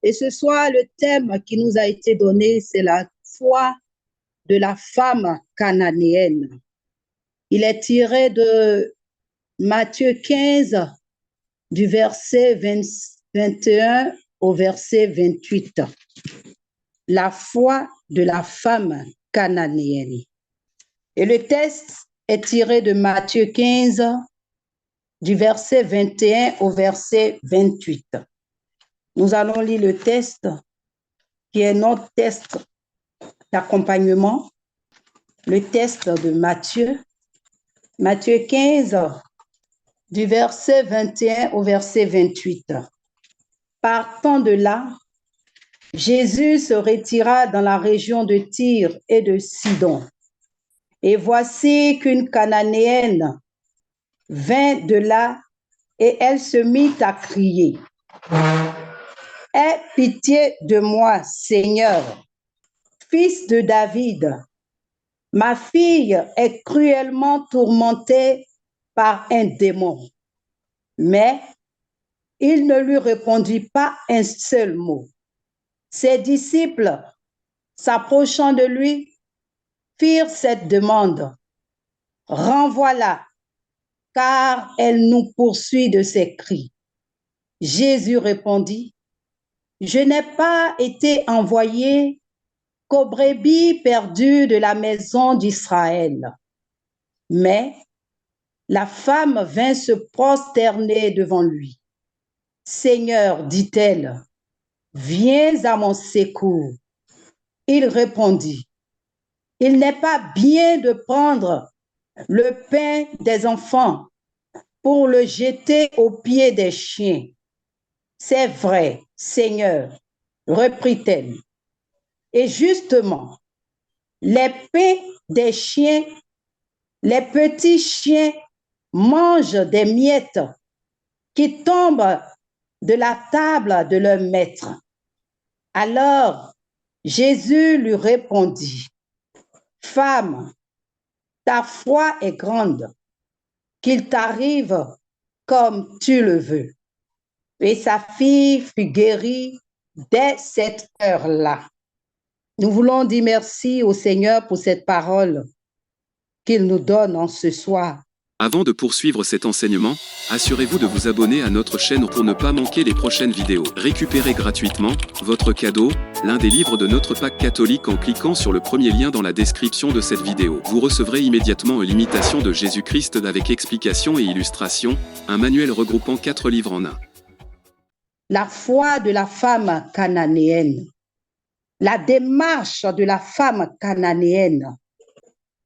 Et ce soir, le thème qui nous a été donné, c'est la foi de la femme cananéenne. Il est tiré de Matthieu 15, du verset 21 au verset 28. La foi de la femme cananéenne. Et le texte est tiré de Matthieu 15, du verset 21 au verset 28. Nous allons lire le texte qui est notre texte d'accompagnement, le texte de Matthieu, Matthieu 15, du verset 21 au verset 28. Partant de là, Jésus se retira dans la région de Tyr et de Sidon. Et voici qu'une Cananéenne vint de là et elle se mit à crier. « Aie pitié de moi, Seigneur, fils de David. Ma fille est cruellement tourmentée par un démon. » Mais il ne lui répondit pas un seul mot. Ses disciples, s'approchant de lui, firent cette demande. « Renvoie-la, car elle nous poursuit de ses cris. » Jésus répondit, « Je n'ai pas été envoyé qu'aux brebis perdues de la maison d'Israël. » Mais la femme vint se prosterner devant lui. « Seigneur, dit-elle, viens à mon secours. » Il répondit, « Il n'est pas bien de prendre le pain des enfants pour le jeter aux pieds des chiens. » C'est vrai, Seigneur, reprit-elle. Et justement, les pains des chiens, les petits chiens mangent des miettes qui tombent de la table de leur maître. Alors, Jésus lui répondit, « Femme, ta foi est grande, qu'il t'arrive comme tu le veux. » Et sa fille fut guérie dès cette heure-là. Nous voulons dire merci au Seigneur pour cette parole qu'il nous donne en ce soir. Avant de poursuivre cet enseignement, assurez-vous de vous abonner à notre chaîne pour ne pas manquer les prochaines vidéos. Récupérez gratuitement votre cadeau, l'un des livres de notre Pâques catholique en cliquant sur le premier lien dans la description de cette vidéo. Vous recevrez immédiatement l'imitation de Jésus-Christ avec explications et illustrations, un manuel regroupant 4 livres en un. La foi de la femme cananéenne. La démarche de la femme cananéenne.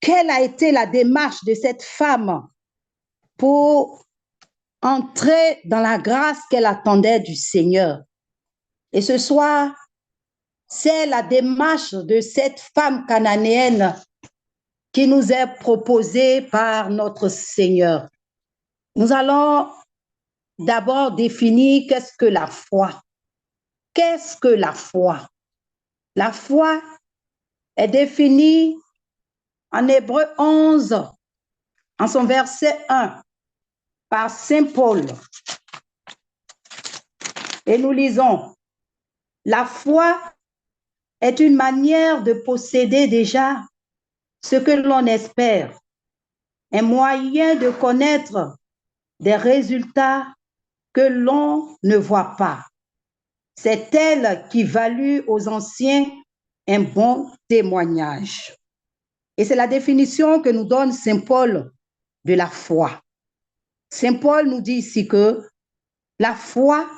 Quelle a été la démarche de cette femme pour entrer dans la grâce qu'elle attendait du Seigneur? Et ce soir, c'est la démarche de cette femme cananéenne qui nous est proposée par notre Seigneur. Nous allons d'abord définir qu'est-ce que la foi. Qu'est-ce que la foi? La foi est définie en Hébreu 11, en son verset 1, par Saint Paul. Et nous lisons, « La foi est une manière de posséder déjà ce que l'on espère, un moyen de connaître des résultats que l'on ne voit pas. C'est elle qui valut aux anciens un bon témoignage. » Et c'est la définition que nous donne Saint Paul de la foi. Saint Paul nous dit ici que la foi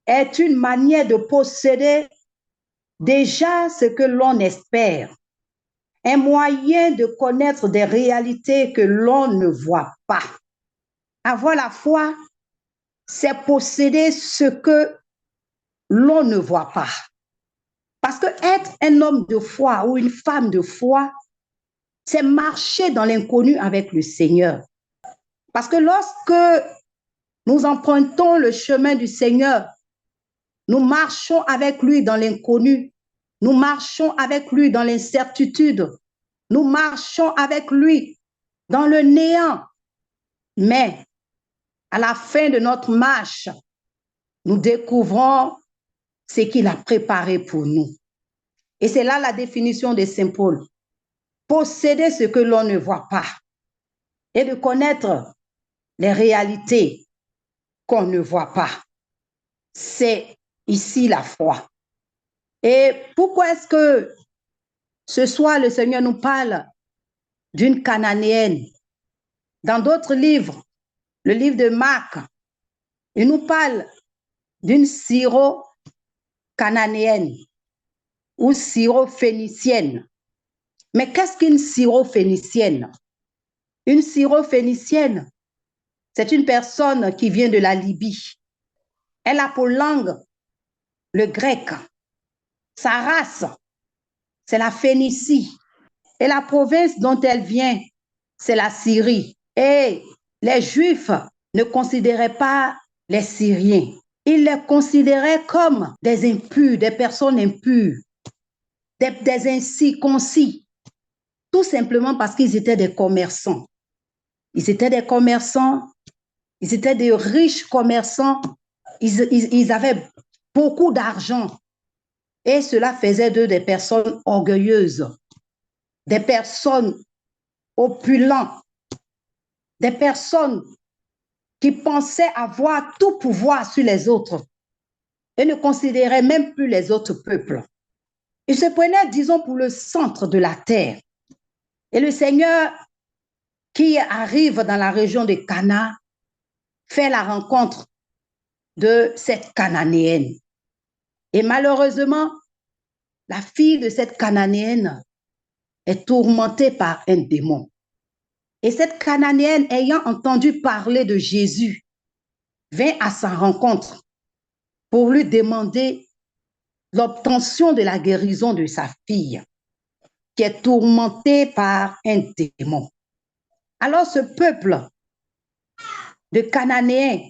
est une manière de posséder déjà ce que l'on espère, un moyen de connaître des réalités que l'on ne voit pas. Avoir la foi, c'est posséder ce que l'on ne voit pas. Parce que être un homme de foi ou une femme de foi, c'est marcher dans l'inconnu avec le Seigneur. Parce que lorsque nous empruntons le chemin du Seigneur, nous marchons avec lui dans l'inconnu, nous marchons avec lui dans l'incertitude, nous marchons avec lui dans le néant. Mais à la fin de notre marche, nous découvrons ce qu'il a préparé pour nous. Et c'est là la définition de Saint Paul. Posséder ce que l'on ne voit pas et de connaître les réalités qu'on ne voit pas. C'est ici la foi. Et pourquoi est-ce que ce soir le Seigneur nous parle d'une Cananéenne? Dans d'autres livres, le livre de Marc, il nous parle d'une syro-cananéenne ou syro-phénicienne. Mais qu'est-ce qu'une syro-phénicienne? Une syro-phénicienne, c'est une personne qui vient de la Libye. Elle a pour langue le grec. Sa race, c'est la Phénicie. Et la province dont elle vient, c'est la Syrie. Et les Juifs ne considéraient pas les Syriens. Ils les considéraient comme des impurs, des personnes impures, des incirconcis, tout simplement parce qu'ils étaient des commerçants. Ils étaient des commerçants, ils étaient des riches commerçants, ils avaient beaucoup d'argent et cela faisait d'eux des personnes orgueilleuses, des personnes opulentes, des personnes qui pensaient avoir tout pouvoir sur les autres et ne considéraient même plus les autres peuples. Ils se prenaient, disons, pour le centre de la terre. Et le Seigneur qui arrive dans la région de Cana fait la rencontre de cette Cananéenne. Et malheureusement, la fille de cette Cananéenne est tourmentée par un démon. Et cette Cananéenne, ayant entendu parler de Jésus, vint à sa rencontre pour lui demander l'obtention de la guérison de sa fille, qui est tourmentée par un démon. Alors ce peuple de Cananéens,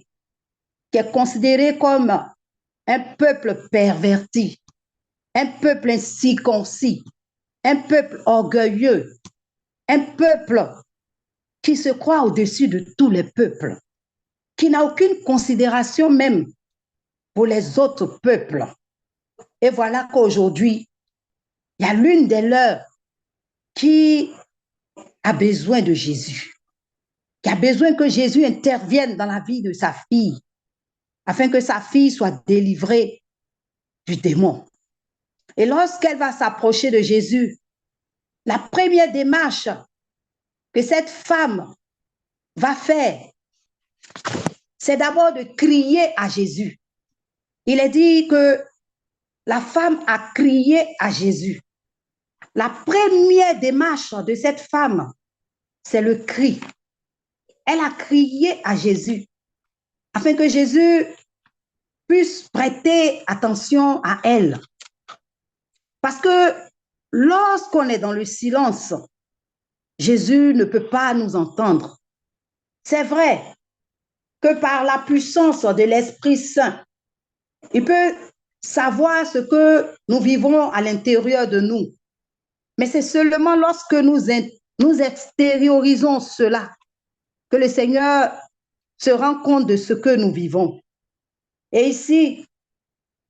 qui est considéré comme un peuple perverti, un peuple incirconcis, un peuple orgueilleux, un peuple qui se croit au-dessus de tous les peuples, qui n'a aucune considération même pour les autres peuples. Et voilà qu'aujourd'hui, il y a l'une des leurs qui a besoin de Jésus, qui a besoin que Jésus intervienne dans la vie de sa fille, afin que sa fille soit délivrée du démon. Et lorsqu'elle va s'approcher de Jésus, la première démarche que cette femme va faire, c'est d'abord de crier à Jésus. Il est dit que la femme a crié à Jésus. La première démarche de cette femme, c'est le cri. Elle a crié à Jésus, afin que Jésus puisse prêter attention à elle. Parce que lorsqu'on est dans le silence, Jésus ne peut pas nous entendre. C'est vrai que par la puissance de l'Esprit Saint, il peut savoir ce que nous vivons à l'intérieur de nous. Mais c'est seulement lorsque nous extériorisons cela que le Seigneur se rend compte de ce que nous vivons. Et ici,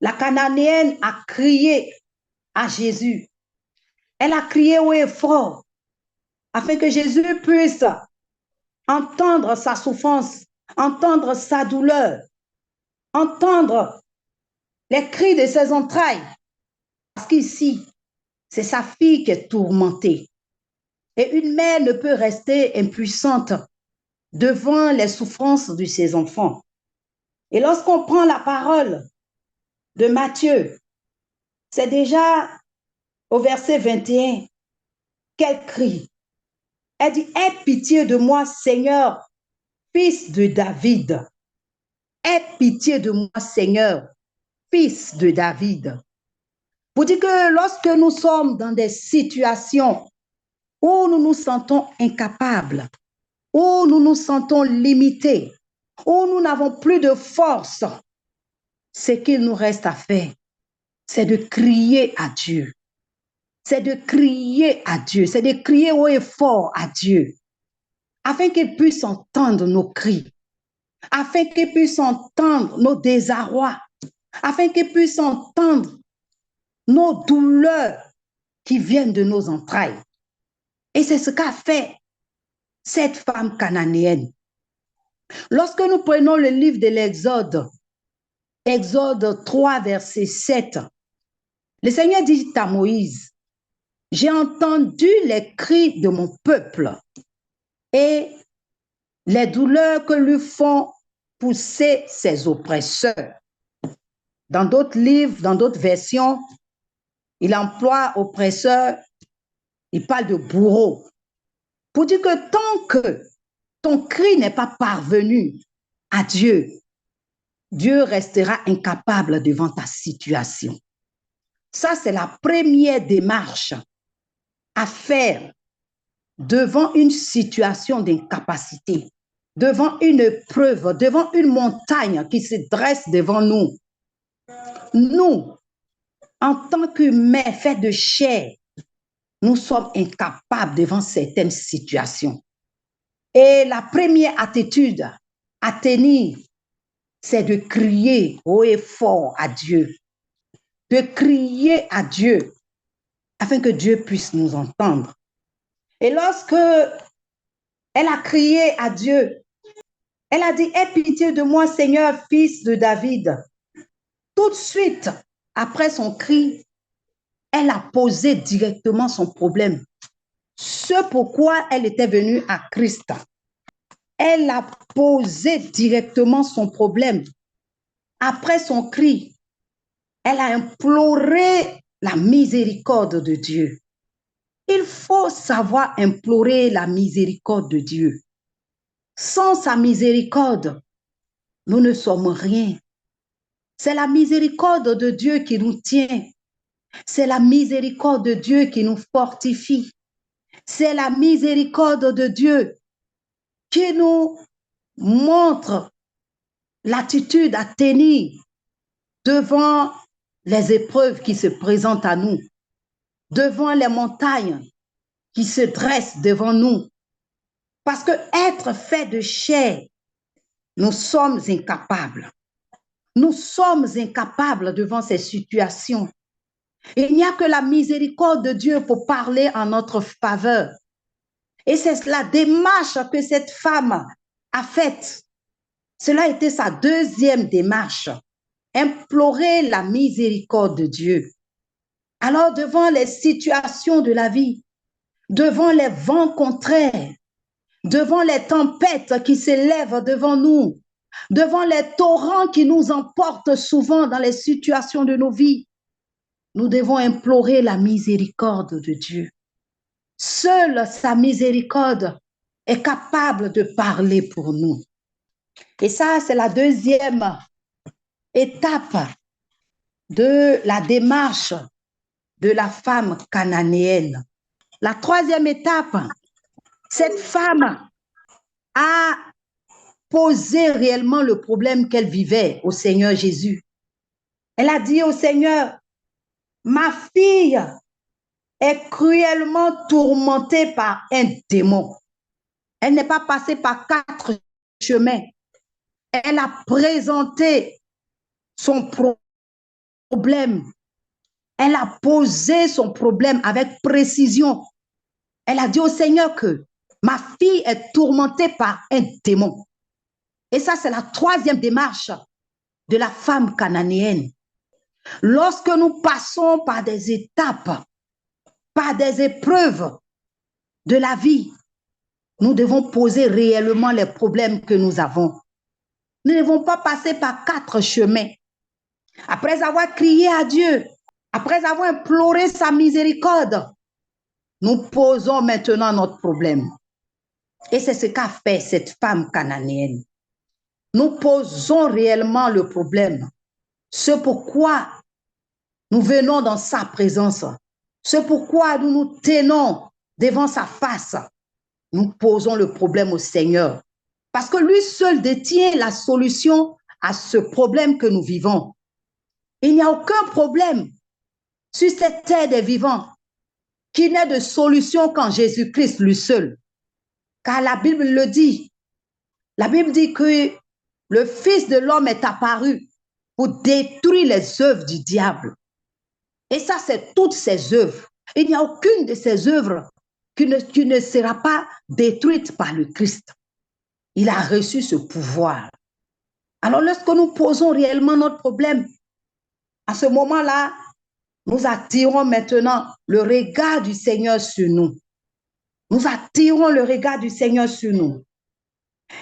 la Cananéenne a crié à Jésus. Elle a crié haut et fort, afin que Jésus puisse entendre sa souffrance, entendre sa douleur, entendre les cris de ses entrailles. Parce qu'ici, c'est sa fille qui est tourmentée. Et une mère ne peut rester impuissante devant les souffrances de ses enfants. Et lorsqu'on prend la parole de Matthieu, c'est déjà au verset 21 qu'elle crie. Elle dit, « Aie pitié de moi, Seigneur, fils de David. Aie pitié de moi, Seigneur, fils de David. » Pour dire que lorsque nous sommes dans des situations où nous nous sentons incapables, où nous nous sentons limités, où nous n'avons plus de force, ce qu'il nous reste à faire, c'est de crier à Dieu. C'est de crier à Dieu, c'est de crier haut et fort à Dieu, afin qu'il puisse entendre nos cris, afin qu'il puisse entendre nos désarrois, afin qu'il puisse entendre nos douleurs qui viennent de nos entrailles. Et c'est ce qu'a fait cette femme cananéenne. Lorsque nous prenons le livre de l'Exode, Exode 3, verset 7, le Seigneur dit à Moïse, « J'ai entendu les cris de mon peuple et les douleurs que lui font pousser ses oppresseurs. » Dans d'autres livres, dans d'autres versions, il emploie oppresseur, il parle de bourreau. Pour dire que tant que ton cri n'est pas parvenu à Dieu, Dieu restera incapable devant ta situation. Ça, c'est la première démarche à faire devant une situation d'incapacité, devant une épreuve, devant une montagne qui se dresse devant nous. Nous, en tant qu'humains faits de chair, nous sommes incapables devant certaines situations. Et la première attitude à tenir, c'est de crier haut et fort à Dieu. De crier à Dieu afin que Dieu puisse nous entendre. Et lorsque elle a crié à Dieu, elle a dit, « Aie pitié de moi, Seigneur, fils de David. » Tout de suite, après son cri, elle a posé directement son problème. Ce pourquoi elle était venue à Christ. Elle a posé directement son problème. Après son cri, elle a imploré la miséricorde de Dieu. Il faut savoir implorer la miséricorde de Dieu. Sans sa miséricorde, nous ne sommes rien. C'est la miséricorde de Dieu qui nous tient. C'est la miséricorde de Dieu qui nous fortifie. C'est la miséricorde de Dieu qui nous montre l'attitude à tenir devant les épreuves qui se présentent à nous, devant les montagnes qui se dressent devant nous. Parce que être fait de chair, nous sommes incapables. Nous sommes incapables devant ces situations. Il n'y a que la miséricorde de Dieu pour parler en notre faveur. Et c'est la démarche que cette femme a faite. Cela a été sa deuxième démarche. Implorer la miséricorde de Dieu. Alors, devant les situations de la vie, devant les vents contraires, devant les tempêtes qui s'élèvent devant nous, devant les torrents qui nous emportent souvent dans les situations de nos vies, nous devons implorer la miséricorde de Dieu. Seule sa miséricorde est capable de parler pour nous. Et ça, c'est la deuxième étape de la démarche de la femme cananéenne. La troisième étape, cette femme a posé réellement le problème qu'elle vivait au Seigneur Jésus. Elle a dit au Seigneur, « Ma fille est cruellement tourmentée par un démon. » Elle n'est pas passée par 4 chemins. Elle a présenté son problème. Elle a posé son problème avec précision. Elle a dit au Seigneur que ma fille est tourmentée par un démon. Et ça, c'est la troisième démarche de la femme cananéenne. Lorsque nous passons par des étapes, par des épreuves de la vie, nous devons poser réellement les problèmes que nous avons. Nous ne devons pas passer par 4 chemins. Après avoir crié à Dieu, après avoir imploré sa miséricorde, nous posons maintenant notre problème. Et c'est ce qu'a fait cette femme cananéenne. Nous posons réellement le problème. C'est pourquoi nous venons dans sa présence. C'est pourquoi nous nous tenons devant sa face. Nous posons le problème au Seigneur. Parce que lui seul détient la solution à ce problème que nous vivons. Il n'y a aucun problème sur cette terre des vivants qui n'ait de solution qu'en Jésus-Christ lui seul. Car la Bible le dit. La Bible dit que le Fils de l'homme est apparu pour détruire les œuvres du diable. Et ça, c'est toutes ses œuvres. Il n'y a aucune de ces œuvres qui ne sera pas détruite par le Christ. Il a reçu ce pouvoir. Alors, lorsque nous posons réellement notre problème, à ce moment-là, nous attirons maintenant le regard du Seigneur sur nous. Nous attirons le regard du Seigneur sur nous.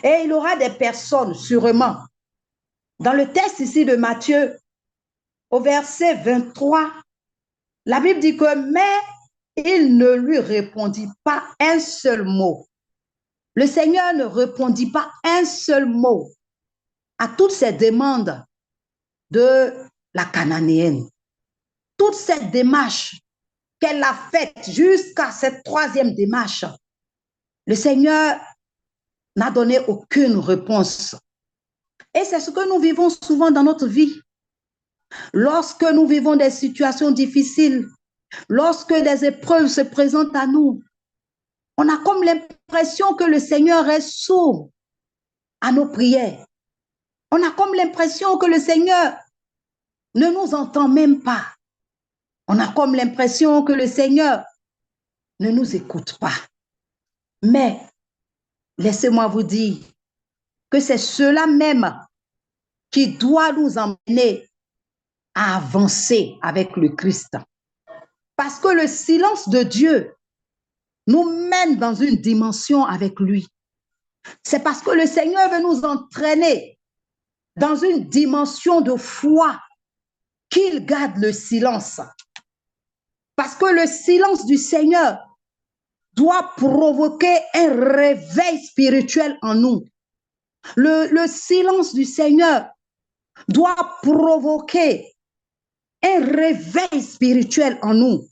Et il y aura des personnes, sûrement, dans le texte ici de Matthieu, au verset 23, la Bible dit que « mais il ne lui répondit pas un seul mot ». Le Seigneur ne répondit pas un seul mot à toutes ces demandes de la Cananéenne. Toute cette démarche qu'elle a faite jusqu'à cette troisième démarche, le Seigneur n'a donné aucune réponse. Et c'est ce que nous vivons souvent dans notre vie. Lorsque nous vivons des situations difficiles, lorsque des épreuves se présentent à nous, on a comme l'impression que le Seigneur est sourd à nos prières. On a comme l'impression que le Seigneur ne nous entend même pas. On a comme l'impression que le Seigneur ne nous écoute pas. Mais laissez-moi vous dire que c'est cela même qui doit nous emmener à avancer avec le Christ. Parce que le silence de Dieu nous mène dans une dimension avec lui. C'est parce que le Seigneur veut nous entraîner dans une dimension de foi qu'il garde le silence. Parce que le silence du Seigneur doit provoquer un réveil spirituel en nous. Le silence du Seigneur doit provoquer un réveil spirituel en nous.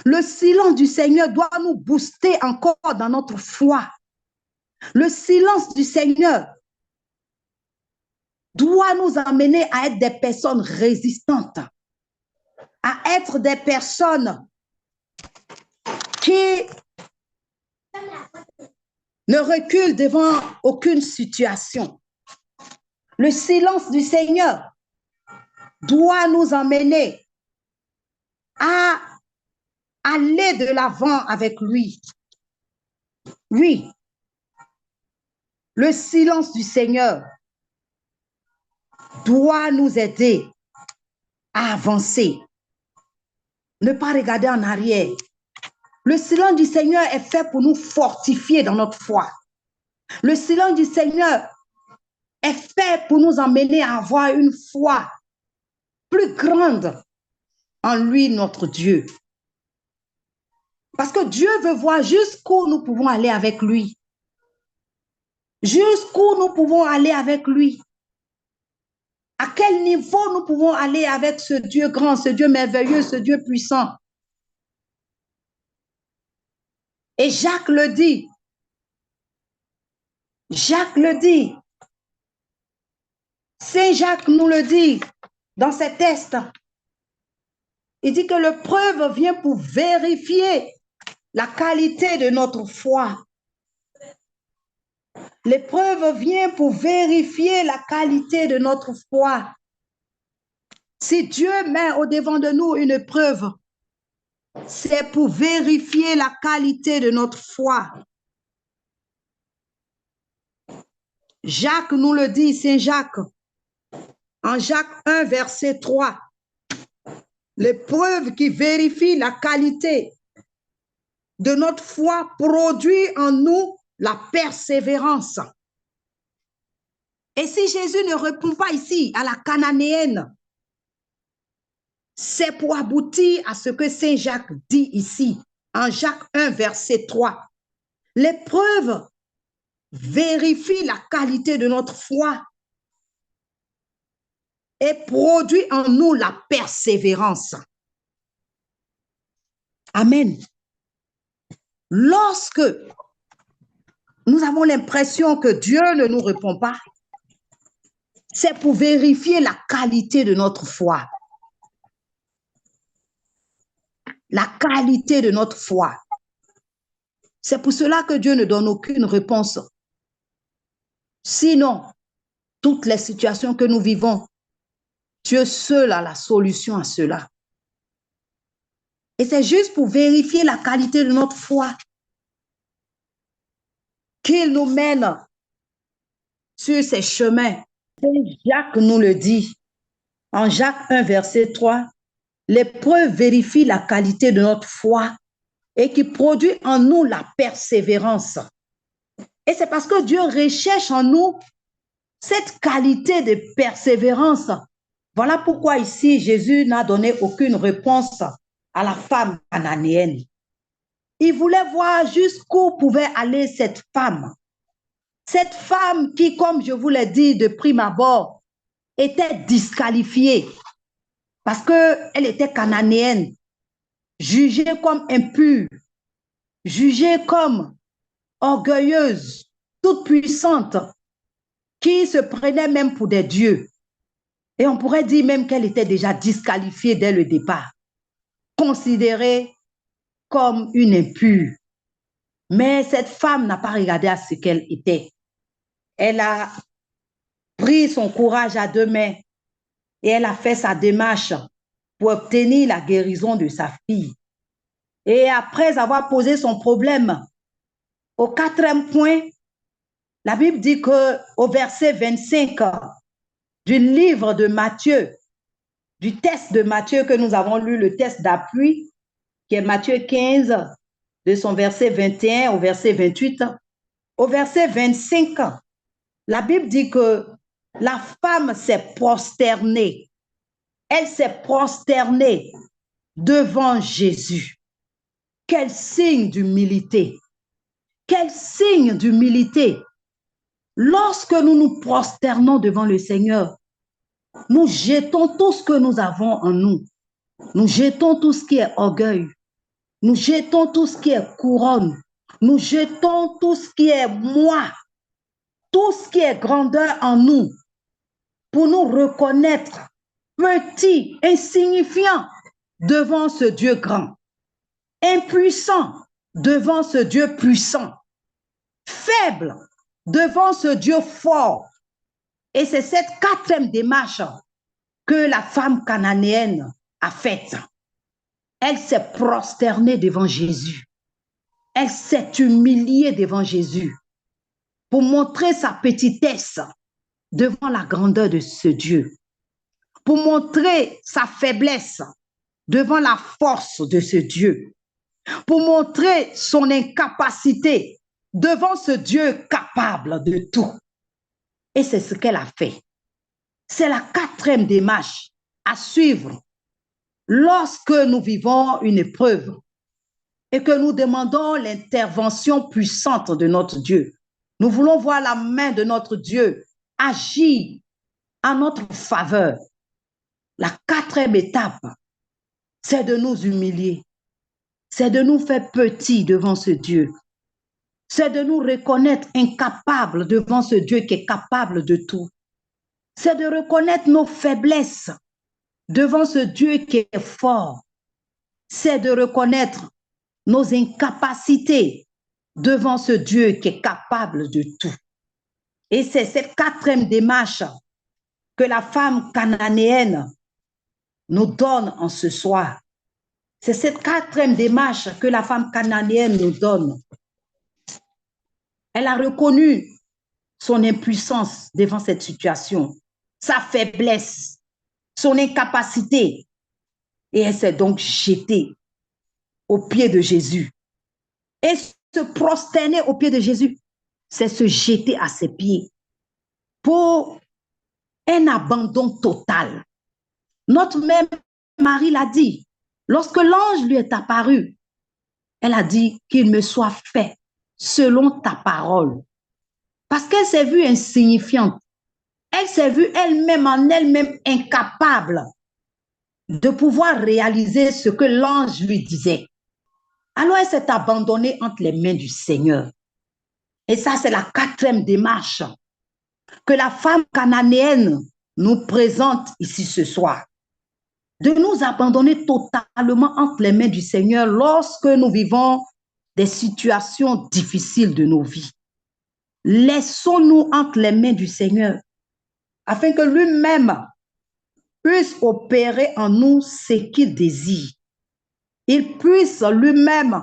Le silence du Seigneur doit nous booster encore dans notre foi. Le silence du Seigneur doit nous amener à être des personnes résistantes, à être des personnes qui ne reculent devant aucune situation. Le silence du Seigneur doit nous emmener à aller de l'avant avec lui. Oui, le silence du Seigneur doit nous aider à avancer, ne pas regarder en arrière. Le silence du Seigneur est fait pour nous fortifier dans notre foi. Le silence du Seigneur est fait pour nous emmener à avoir une foi plus grande en lui, notre Dieu. Parce que Dieu veut voir jusqu'où nous pouvons aller avec lui. Jusqu'où nous pouvons aller avec lui. À quel niveau nous pouvons aller avec ce Dieu grand, ce Dieu merveilleux, ce Dieu puissant. Et Jacques le dit. Jacques le dit. Saint Jacques nous le dit dans ses textes. Il dit que l'épreuve vient pour vérifier la qualité de notre foi. L'épreuve vient pour vérifier la qualité de notre foi. Si Dieu met au-devant de nous une épreuve, c'est pour vérifier la qualité de notre foi. Jacques nous le dit, Saint Jacques, en Jacques 1, verset 3. L'épreuve qui vérifie la qualité de notre foi produit en nous la persévérance. Et si Jésus ne répond pas ici à la Cananéenne, c'est pour aboutir à ce que Saint Jacques dit ici, en Jacques 1, verset 3. L'épreuve vérifie la qualité de notre foi et produit en nous la persévérance. Amen. Lorsque nous avons l'impression que Dieu ne nous répond pas, c'est pour vérifier la qualité de notre foi. La qualité de notre foi. C'est pour cela que Dieu ne donne aucune réponse. Sinon, toutes les situations que nous vivons, Dieu seul a la solution à cela. Et c'est juste pour vérifier la qualité de notre foi qu'il nous mène sur ces chemins. Jacques nous le dit. En Jacques 1, verset 3, l'épreuve vérifie la qualité de notre foi et qui produit en nous la persévérance. Et c'est parce que Dieu recherche en nous cette qualité de persévérance. Voilà pourquoi ici, Jésus n'a donné aucune réponse à la femme cananéenne. Il voulait voir jusqu'où pouvait aller cette femme. Cette femme qui, comme je vous l'ai dit de prime abord, était disqualifiée parce qu'elle était cananéenne, jugée comme impure, jugée comme orgueilleuse, toute puissante, qui se prenait même pour des dieux. Et on pourrait dire même qu'elle était déjà disqualifiée dès le départ, considérée comme une impure. Mais cette femme n'a pas regardé à ce qu'elle était. Elle a pris son courage à deux mains et elle a fait sa démarche pour obtenir la guérison de sa fille. Et après avoir posé son problème, au 4e point, la Bible dit qu'au verset 25 du livre de Matthieu, du test de Matthieu que nous avons lu, le test d'appui, qui est Matthieu 15, de son verset 21 au verset 28, au verset 25, la Bible dit que la femme s'est prosternée. Elle s'est prosternée devant Jésus. Quel signe d'humilité! Quel signe d'humilité! Lorsque nous nous prosternons devant le Seigneur, nous jetons tout ce que nous avons en nous. Nous jetons tout ce qui est orgueil. Nous jetons tout ce qui est couronne. Nous jetons tout ce qui est moi. Tout ce qui est grandeur en nous. Pour nous reconnaître petits, insignifiants devant ce Dieu grand. Impuissants devant ce Dieu puissant. Faibles devant ce Dieu fort. Et c'est cette 4e démarche que la femme cananéenne a faite. Elle s'est prosternée devant Jésus. Elle s'est humiliée devant Jésus pour montrer sa petitesse devant la grandeur de ce Dieu, pour montrer sa faiblesse devant la force de ce Dieu, pour montrer son incapacité devant ce Dieu capable de tout. Et c'est ce qu'elle a fait. C'est la 4e démarche à suivre lorsque nous vivons une épreuve et que nous demandons l'intervention puissante de notre Dieu. Nous voulons voir la main de notre Dieu agir en notre faveur. La 4e étape, c'est de nous humilier. C'est de nous faire petits devant ce Dieu. C'est de nous reconnaître incapables devant ce Dieu qui est capable de tout. C'est de reconnaître nos faiblesses devant ce Dieu qui est fort. C'est de reconnaître nos incapacités devant ce Dieu qui est capable de tout. Et c'est cette 4e démarche que la femme cananéenne nous donne en ce soir. C'est cette 4e démarche que la femme cananéenne nous donne. Elle a reconnu son impuissance devant cette situation, sa faiblesse, son incapacité. Et elle s'est donc jetée aux pieds de Jésus. Et se prosterner aux pieds de Jésus, c'est se jeter à ses pieds pour un abandon total. Notre mère Marie l'a dit, lorsque l'ange lui est apparu, elle a dit qu'il me soit fait selon ta parole. Parce qu'elle s'est vue insignifiante. Elle s'est vue elle-même en elle-même incapable de pouvoir réaliser ce que l'ange lui disait. Alors elle s'est abandonnée entre les mains du Seigneur. Et ça, c'est la 4e démarche que la femme cananéenne nous présente ici ce soir. De nous abandonner totalement entre les mains du Seigneur lorsque nous vivons des situations difficiles de nos vies. Laissons-nous entre les mains du Seigneur afin que lui-même puisse opérer en nous ce qu'il désire. Il puisse lui-même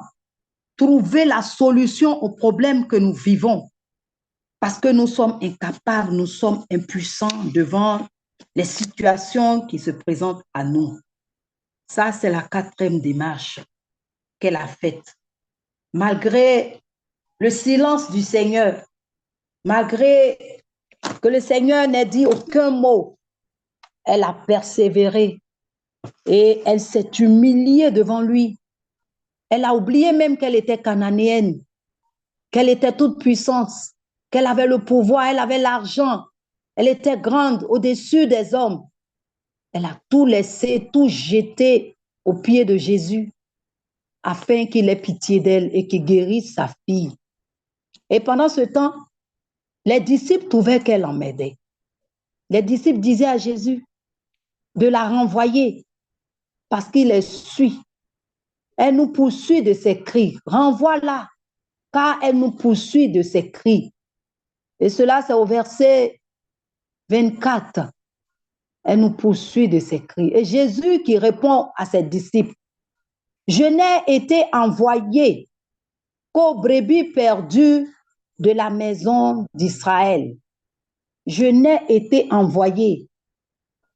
trouver la solution aux problèmes que nous vivons. Parce que nous sommes incapables, nous sommes impuissants devant les situations qui se présentent à nous. Ça, c'est la 4e démarche qu'elle a faite. Malgré le silence du Seigneur, malgré que le Seigneur n'ait dit aucun mot, elle a persévéré et elle s'est humiliée devant lui. Elle a oublié même qu'elle était cananéenne, qu'elle était toute puissance, qu'elle avait le pouvoir, elle avait l'argent, elle était grande au-dessus des hommes. Elle a tout laissé, tout jeté aux pieds de Jésus afin qu'il ait pitié d'elle et qu'il guérisse sa fille. Et pendant ce temps, les disciples trouvaient qu'elle en m'aidait. Les disciples disaient à Jésus de la renvoyer parce qu'il les suit. Elle nous poursuit de ses cris. Renvoie-la, car elle nous poursuit de ses cris. Et cela, c'est au verset 24. Elle nous poursuit de ses cris. Et Jésus qui répond à ses disciples, je n'ai été envoyé qu'aux brebis perdues de la maison d'Israël. Je n'ai été envoyé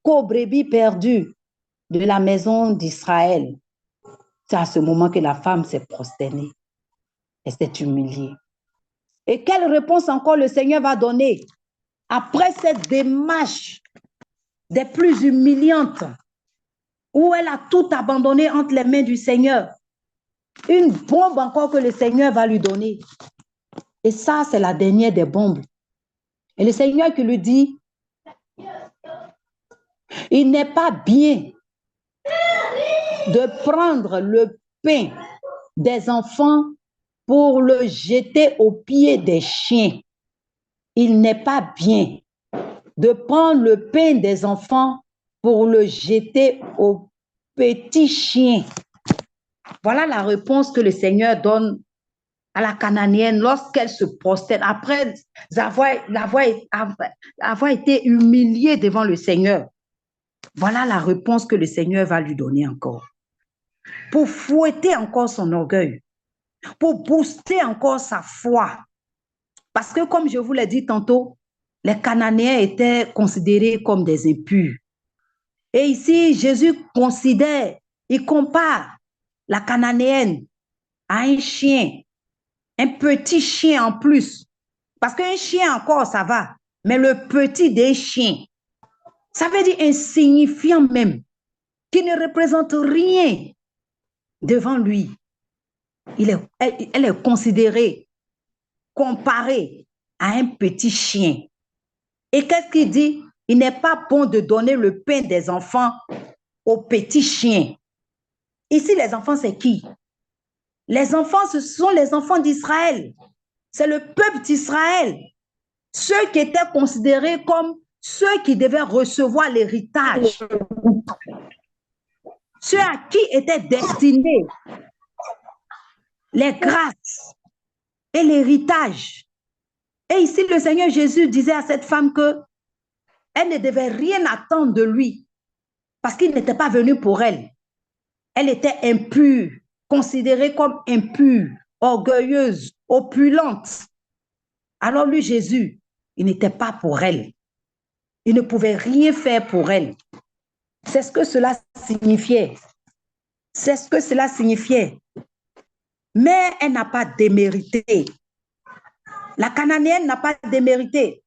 qu'aux brebis perdues de la maison d'Israël. C'est à ce moment que la femme s'est prosternée. Elle s'est humiliée. Et quelle réponse encore le Seigneur va donner après cette démarche des plus humiliantes où elle a tout abandonné entre les mains du Seigneur? Une bombe encore que le Seigneur va lui donner. Et ça, c'est la dernière des bombes. Et le Seigneur qui lui dit, il n'est pas bien de prendre le pain des enfants pour le jeter aux pieds des chiens. Il n'est pas bien de prendre le pain des enfants pour le jeter aux petits chiens. Voilà la réponse que le Seigneur donne à la Cananéenne lorsqu'elle se prosterne, après avoir été humiliée devant le Seigneur. Voilà la réponse que le Seigneur va lui donner encore. Pour fouetter encore son orgueil, pour booster encore sa foi. Parce que comme je vous l'ai dit tantôt, les Cananéens étaient considérés comme des impurs. Et ici, Jésus considère, il compare la Cananéenne à un chien, un petit chien en plus. Parce qu'un chien encore, ça va. Mais le petit des chiens, ça veut dire insignifiant même, qui ne représente rien devant lui. Elle est considérée, comparée à un petit chien. Et qu'est-ce qu'il dit? Il n'est pas bon de donner le pain des enfants aux petits chiens. Ici, les enfants, c'est qui? Les enfants, ce sont les enfants d'Israël. C'est le peuple d'Israël. Ceux qui étaient considérés comme ceux qui devaient recevoir l'héritage. Ceux à qui étaient destinés les grâces et l'héritage. Et ici, le Seigneur Jésus disait à cette femme qu'elle ne devait rien attendre de lui parce qu'il n'était pas venu pour elle. Elle était impure, considérée comme impure, orgueilleuse, opulente. Alors lui, Jésus, il n'était pas pour elle. Il ne pouvait rien faire pour elle. C'est ce que cela signifiait. C'est ce que cela signifiait. Mais elle n'a pas démérité. La Cananéenne n'a pas démérité.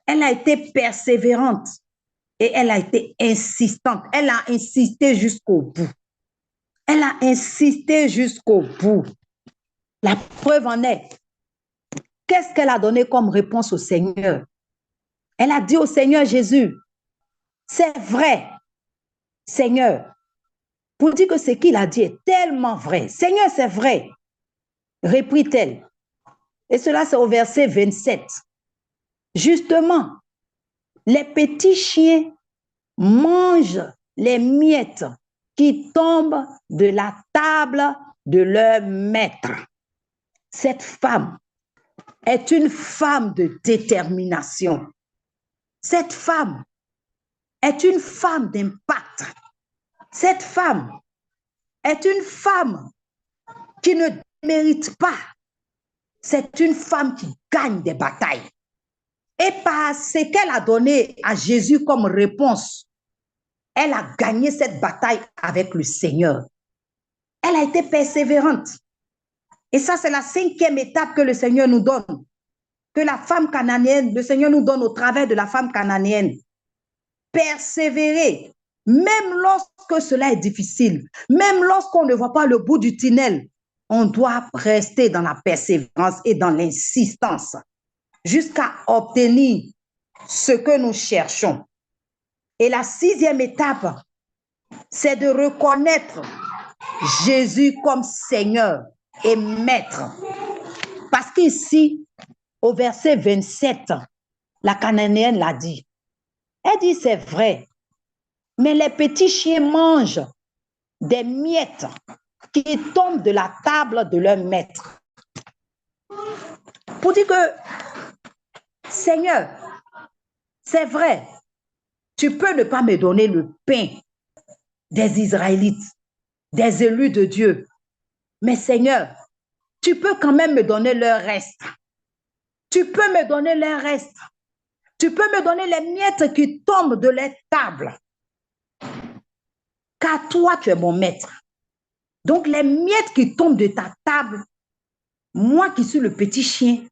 Elle a été persévérante et elle a été insistante. Elle a insisté jusqu'au bout. Elle a insisté jusqu'au bout. La preuve en est, qu'est-ce qu'elle a donné comme réponse au Seigneur? Elle a dit au Seigneur Jésus, c'est vrai, Seigneur, pour dire que ce qu'il a dit est tellement vrai. Seigneur, c'est vrai, reprit-elle. Et cela, c'est au verset 27. Justement, les petits chiens mangent les miettes qui tombent de la table de leur maître. Cette femme est une femme de détermination. Cette femme, est une femme d'impact. Cette femme est une femme qui ne mérite pas. C'est une femme qui gagne des batailles. Et par ce qu'elle a donné à Jésus comme réponse, elle a gagné cette bataille avec le Seigneur. Elle a été persévérante. Et ça, c'est la 5e étape que le Seigneur nous donne. Que la femme cananéenne, le Seigneur nous donne au travers de la femme cananéenne. Persévérer, même lorsque cela est difficile, même lorsqu'on ne voit pas le bout du tunnel, on doit rester dans la persévérance et dans l'insistance jusqu'à obtenir ce que nous cherchons. Et la 6e étape, c'est de reconnaître Jésus comme Seigneur et Maître. Parce qu'ici, au verset 27, la Cananéenne l'a dit. Elle dit, c'est vrai, mais les petits chiens mangent des miettes qui tombent de la table de leur maître. Pour dire que, Seigneur, c'est vrai, tu peux ne pas me donner le pain des Israélites, des élus de Dieu, mais Seigneur, tu peux quand même me donner leur reste. Tu peux me donner leur reste. Tu peux me donner les miettes qui tombent de les tables. Car toi, tu es mon maître. Donc, les miettes qui tombent de ta table, moi qui suis le petit chien,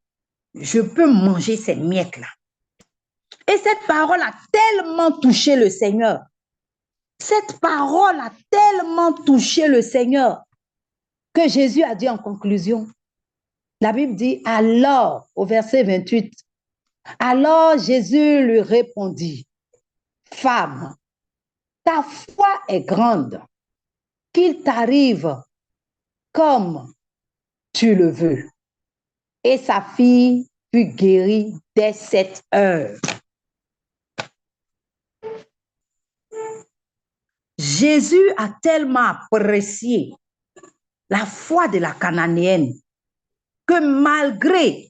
je peux manger ces miettes-là. Et cette parole a tellement touché le Seigneur. Cette parole a tellement touché le Seigneur que Jésus a dit en conclusion. La Bible dit, alors, au verset 28, alors Jésus lui répondit, femme, ta foi est grande, qu'il t'arrive comme tu le veux. Et sa fille fut guérie dès cette heure. Jésus a tellement apprécié la foi de la Cananéenne que malgré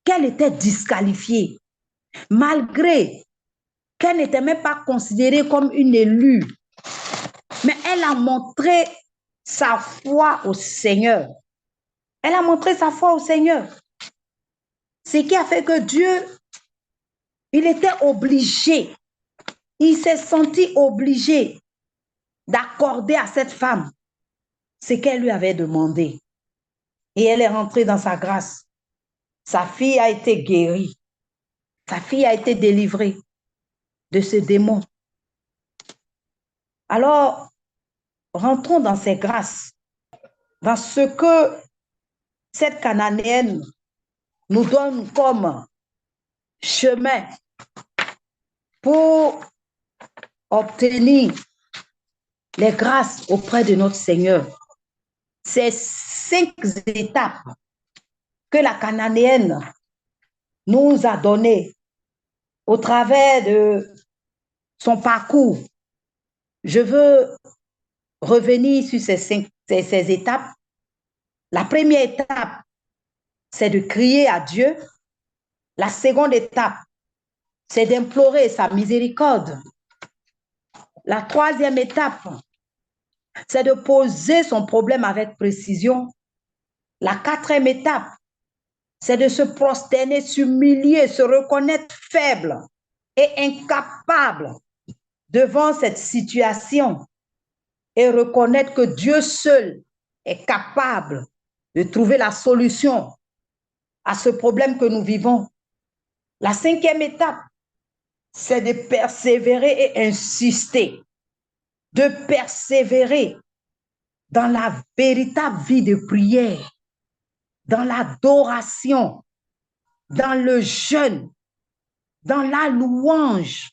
qu'elle était disqualifiée, malgré qu'elle n'était même pas considérée comme une élue, mais elle a montré sa foi au Seigneur. Elle a montré sa foi au Seigneur. Ce qui a fait que Dieu, il était obligé, il s'est senti obligé d'accorder à cette femme ce qu'elle lui avait demandé. Et elle est rentrée dans sa grâce. Sa fille a été guérie. Sa fille a été délivrée de ce démon. Alors, rentrons dans ces grâces, dans ce que cette Cananéenne nous donne comme chemin pour obtenir les grâces auprès de notre Seigneur. Ces 5 étapes que la Cananéenne nous a données au travers de son parcours. Je veux revenir sur ces étapes. La première étape, c'est de crier à Dieu. La seconde étape, c'est d'implorer sa miséricorde. La troisième étape, c'est de poser son problème avec précision. La 4e étape, c'est de se prosterner, s'humilier, se reconnaître faible et incapable devant cette situation et reconnaître que Dieu seul est capable de trouver la solution à ce problème que nous vivons. La 5e étape, c'est de persévérer et insister, de persévérer dans la véritable vie de prière, dans l'adoration, dans le jeûne, dans la louange.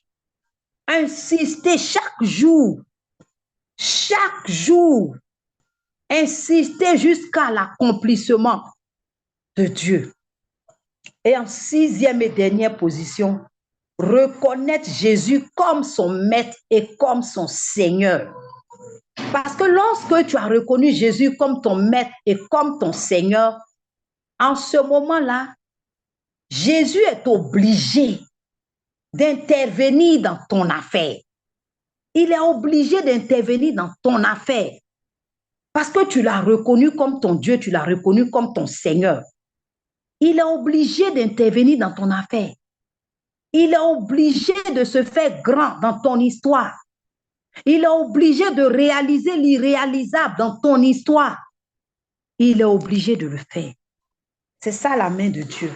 Insister chaque jour, insister jusqu'à l'accomplissement de Dieu. Et en 6e et dernière position, reconnaître Jésus comme son maître et comme son Seigneur. Parce que lorsque tu as reconnu Jésus comme ton maître et comme ton Seigneur, en ce moment-là, Jésus est obligé d'intervenir dans ton affaire. Il est obligé d'intervenir dans ton affaire. Parce que tu l'as reconnu comme ton Dieu, tu l'as reconnu comme ton Seigneur. Il est obligé d'intervenir dans ton affaire. Il est obligé de se faire grand dans ton histoire. Il est obligé de réaliser l'irréalisable dans ton histoire. Il est obligé de le faire. C'est ça la main de Dieu.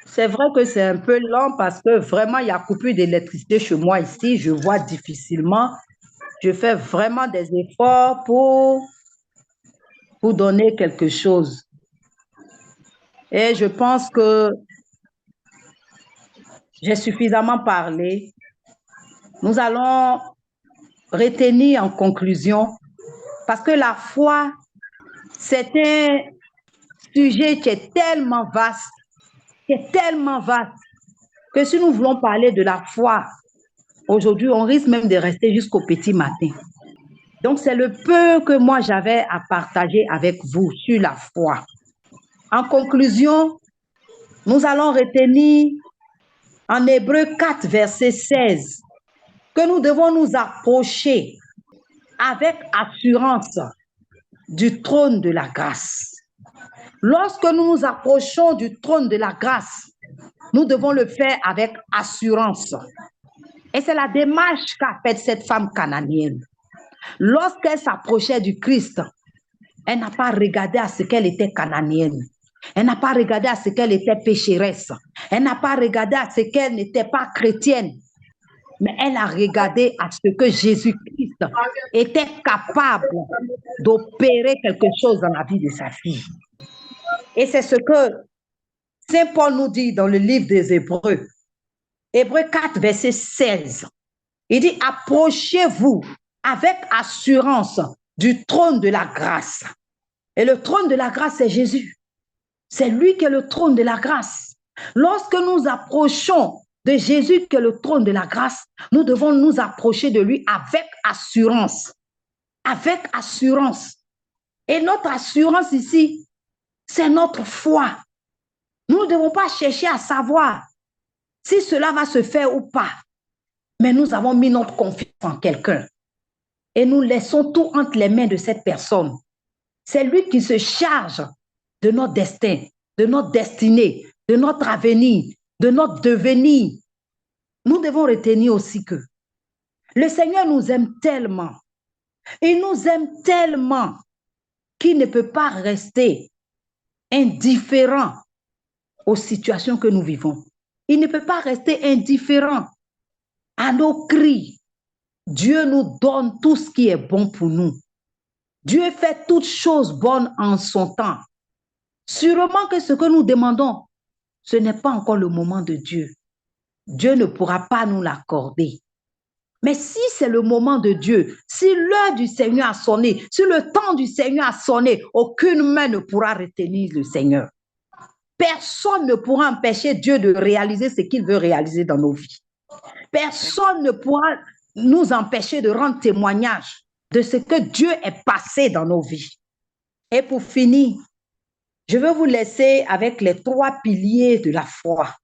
C'est vrai que c'est un peu lent parce que vraiment, il y a coupure d'électricité chez moi ici. Je vois difficilement. Je fais vraiment des efforts pour donner quelque chose. Et je pense que j'ai suffisamment parlé. Nous allons retenir en conclusion, parce que la foi, c'est un sujet qui est tellement vaste, que si nous voulons parler de la foi, aujourd'hui, on risque même de rester jusqu'au petit matin. Donc, c'est le peu que moi j'avais à partager avec vous sur la foi. En conclusion, nous allons retenir en Hébreux 4, verset 16, que nous devons nous approcher avec assurance du trône de la grâce. Lorsque nous nous approchons du trône de la grâce, nous devons le faire avec assurance. Et c'est la démarche qu'a faite cette femme cananéenne. Lorsqu'elle s'approchait du Christ, elle n'a pas regardé à ce qu'elle était cananéenne. Elle n'a pas regardé à ce qu'elle était pécheresse. Elle n'a pas regardé à ce qu'elle n'était pas chrétienne. Mais elle a regardé à ce que Jésus-Christ était capable d'opérer quelque chose dans la vie de sa fille. Et c'est ce que Saint Paul nous dit dans le livre des Hébreux. Hébreux 4, verset 16. Il dit, approchez-vous avec assurance du trône de la grâce. Et le trône de la grâce, c'est Jésus. C'est lui qui est le trône de la grâce. Lorsque nous approchons de Jésus, qui est le trône de la grâce, nous devons nous approcher de lui avec assurance. Avec assurance. Et notre assurance ici, c'est notre foi. Nous ne devons pas chercher à savoir si cela va se faire ou pas. Mais nous avons mis notre confiance en quelqu'un. Et nous laissons tout entre les mains de cette personne. C'est lui qui se charge de notre destin, de notre destinée, de notre avenir, de notre devenir. Nous devons retenir aussi que le Seigneur nous aime tellement. Il nous aime tellement qu'il ne peut pas rester indifférent aux situations que nous vivons. Il ne peut pas rester indifférent à nos cris. Dieu nous donne tout ce qui est bon pour nous. Dieu fait toutes choses bonnes en son temps. Sûrement que ce que nous demandons, ce n'est pas encore le moment de Dieu. Dieu ne pourra pas nous l'accorder. Mais si c'est le moment de Dieu, si l'heure du Seigneur a sonné, si le temps du Seigneur a sonné, aucune main ne pourra retenir le Seigneur. Personne ne pourra empêcher Dieu de réaliser ce qu'il veut réaliser dans nos vies. Personne ne pourra nous empêcher de rendre témoignage de ce que Dieu est passé dans nos vies. Et pour finir, je veux vous laisser avec les 3 piliers de la foi.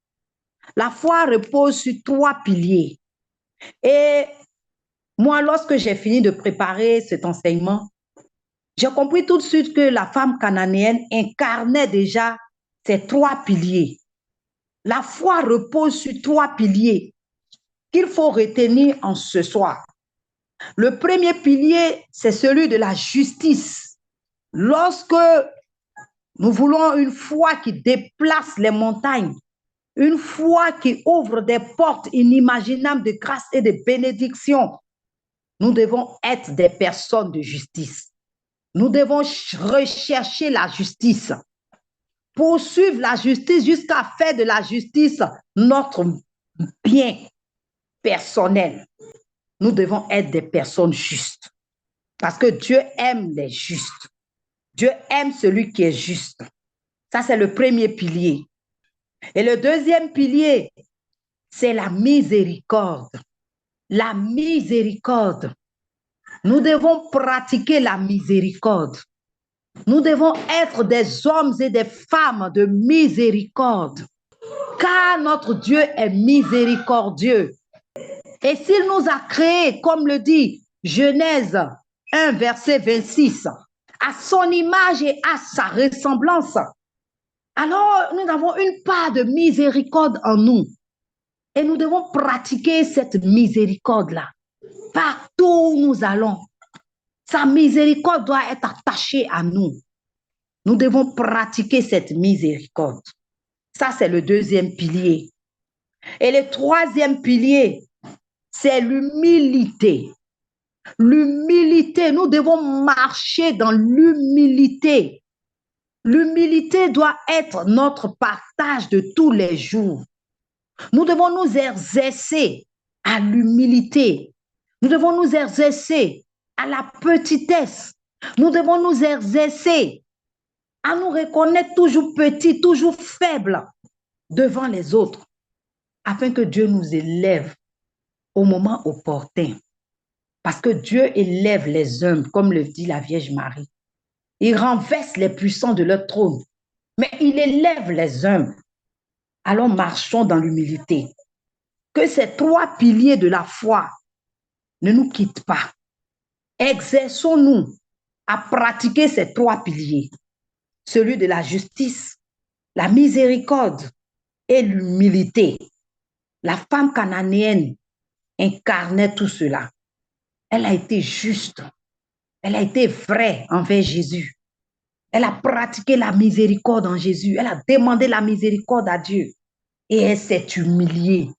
La foi repose sur 3 piliers. Et moi, lorsque j'ai fini de préparer cet enseignement, j'ai compris tout de suite que la femme cananéenne incarnait déjà ces 3 piliers. La foi repose sur 3 piliers qu'il faut retenir en ce soir. Le premier pilier, c'est celui de la justice. Lorsque nous voulons une foi qui déplace les montagnes, une foi qui ouvre des portes inimaginables de grâce et de bénédiction, nous devons être des personnes de justice. Nous devons rechercher la justice, poursuivre la justice jusqu'à faire de la justice notre bien personnel. Nous devons être des personnes justes parce que Dieu aime les justes. Dieu aime celui qui est juste. Ça, c'est le premier pilier. Et le deuxième pilier, c'est la miséricorde. la miséricorde. Nous devons pratiquer la miséricorde. Nous devons être des hommes et des femmes de miséricorde, car notre Dieu est miséricordieux. Et s'il nous a créés, comme le dit Genèse 1, verset 26, à son image et à sa ressemblance, alors nous avons une part de miséricorde en nous. Et nous devons pratiquer cette miséricorde-là. Partout où nous allons, sa miséricorde doit être attachée à nous. Nous devons pratiquer cette miséricorde. Ça, c'est le deuxième pilier. Et le troisième pilier, c'est l'humilité. L'humilité, nous devons marcher dans l'humilité. L'humilité doit être notre partage de tous les jours. Nous devons nous exercer à l'humilité. Nous devons nous exercer à la petitesse. Nous devons nous exercer à nous reconnaître toujours petits, toujours faibles devant les autres, afin que Dieu nous élève au moment opportun. Parce que Dieu élève les humbles, comme le dit la Vierge Marie. Il renverse les puissants de leur trône, mais il élève les humbles. Alors marchons dans l'humilité. Que ces trois piliers de la foi ne nous quittent pas. Exerçons-nous à pratiquer ces trois piliers. Celui de la justice, la miséricorde et l'humilité. La femme cananéenne incarnait tout cela. Elle a été juste. Elle a été vraie envers Jésus. Elle a pratiqué la miséricorde en Jésus. Elle a demandé la miséricorde à Dieu. Et elle s'est humiliée.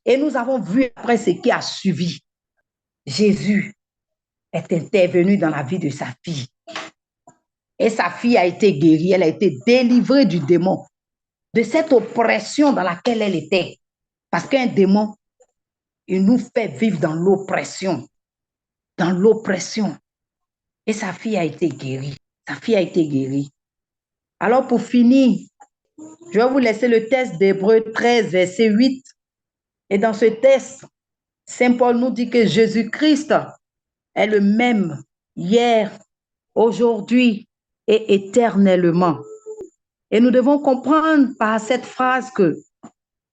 Et nous avons vu après ce qui a suivi. Jésus est intervenu dans la vie de sa fille. Et sa fille a été guérie. Elle a été délivrée du démon, de cette oppression dans laquelle elle était. Parce qu'un démon, il nous fait vivre dans l'oppression. Dans l'oppression. Et sa fille a été guérie. Sa fille a été guérie. Alors pour finir, je vais vous laisser le texte d'Hébreux 13, verset 8. Et dans ce texte, Saint Paul nous dit que Jésus-Christ est le même hier, aujourd'hui et éternellement. Et nous devons comprendre par cette phrase que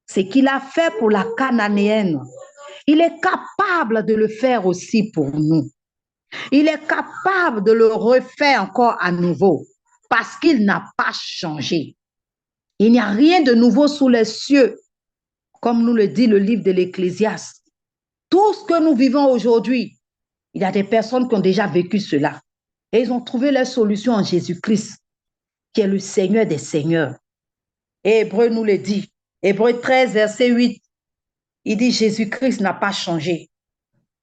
ce qu'il a fait pour la Cananéenne, il est capable de le faire aussi pour nous. Il est capable de le refaire encore à nouveau parce qu'il n'a pas changé. Il n'y a rien de nouveau sous les cieux, comme nous le dit le livre de l'Ecclésiaste. Tout ce que nous vivons aujourd'hui, il y a des personnes qui ont déjà vécu cela. Et ils ont trouvé leur solution en Jésus-Christ, qui est le Seigneur des Seigneurs. Et Hébreu nous le dit. Hébreu 13, verset 8. Il dit Jésus-Christ n'a pas changé.